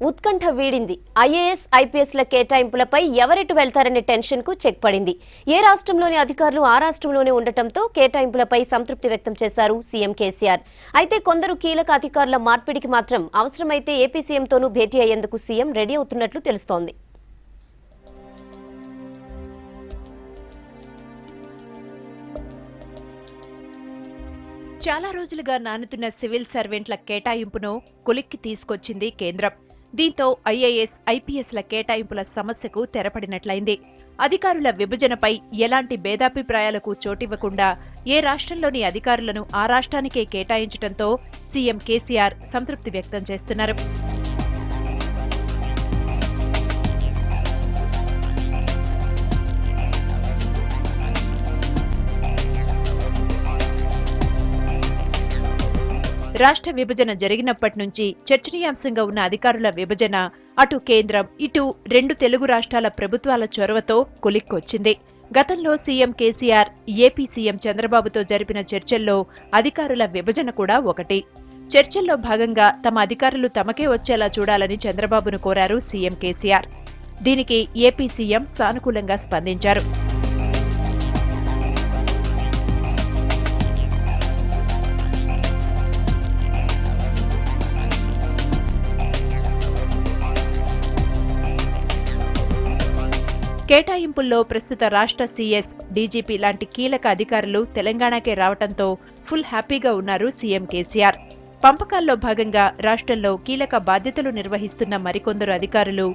ఉత్కంఠ వీడింది. IAS, ఐపీఎస్ల కేటాయింపులపై ఎవరెటు వెళ్తారనే tension కు check పడింది. ఏ రాష్ట్రంలోని అధికారులు ఆ రాష్ట్రంలోనే ఉండటంతో కేటాయింపులపై సంతృప్తి వ్యక్తం చేశారు సీఎం కేసీఆర్. అయితే కొందరు కీలక అధికారుల మార్పిడికి మాత్రం అవసరమైతే ఏపీ సీఎంతోనూ భేటీ అయ్యేందుకు సీఎం రెడీ అవుతున్నట్లు తెలుస్తోంది. చాలా రోజులుగా నానుతున్న సివిల్ సర్వెంట్ల కేటాయింపును కొలిక్కి తీసుకొచ్చింది కేంద్రం. దీంతో ఐఏఎస్, ఐపీఎస్ల కేటాయింపుల సమస్యకు తెరపడినట్లయింది. అధికారుల విభజనపై ఎలాంటి భేదాభిప్రాయాలకు చోటివ్వకుండా ఏ రాష్ట్రంలోని అధికారులను ఆ రాష్ట్రానికే కేటాయించడంతో సీఎం కేసీఆర్ సంతృప్తి వ్యక్తం చేస్తున్నారు. రాష్ట్ర విభజన జరిగినప్పటి నుంచి చర్చనీయాంశంగా ఉన్న అధికారుల విభజన అటు కేంద్రం, ఇటు రెండు తెలుగు రాష్ట్రాల ప్రభుత్వాల చొరవతో కొలిక్కొచ్చింది. గతంలో సీఎం కేసీఆర్, ఏపీ సీఎం చంద్రబాబుతో జరిపిన చర్చల్లో అధికారుల విభజన కూడా ఒకటి. చర్చల్లో భాగంగా తమ అధికారులు తమకే వచ్చేలా చూడాలని చంద్రబాబును కోరారు సీఎం కేసీఆర్. దీనికి ఏపీ సీఎం సానుకూలంగా స్పందించారు. కేటాయింపుల్లో ప్రస్తుత రాష్ట్ర సీఎస్, డీజీపీ లాంటి కీలక అధికారులు తెలంగాణకే రావడంతో ఫుల్ హ్యాపీగా ఉన్నారు సీఎం కేసీఆర్. పంపకాల్లో భాగంగా రాష్ట్రంలో కీలక బాధ్యతలు నిర్వహిస్తున్న మరికొందరు అధికారులు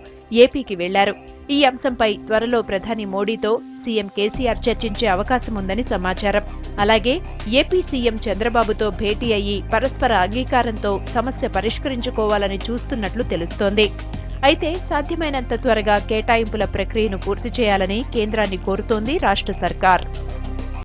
ఏపీకి వెళ్లారు. ఈ అంశంపై త్వరలో ప్రధాని మోడీతో సీఎం కేసీఆర్ చర్చించే అవకాశం ఉందని సమాచారం. అలాగే ఏపీ సీఎం చంద్రబాబుతో భేటీ అయ్యి పరస్పర అంగీకారంతో సమస్య పరిష్కరించుకోవాలని చూస్తున్నట్లు తెలుస్తోంది. అయితే సాధ్యమైనంత త్వరగా కేటాయింపుల ప్రక్రియను పూర్తి చేయాలని కేంద్రాన్ని కోరుతోంది రాష్ట్ర సర్కార్.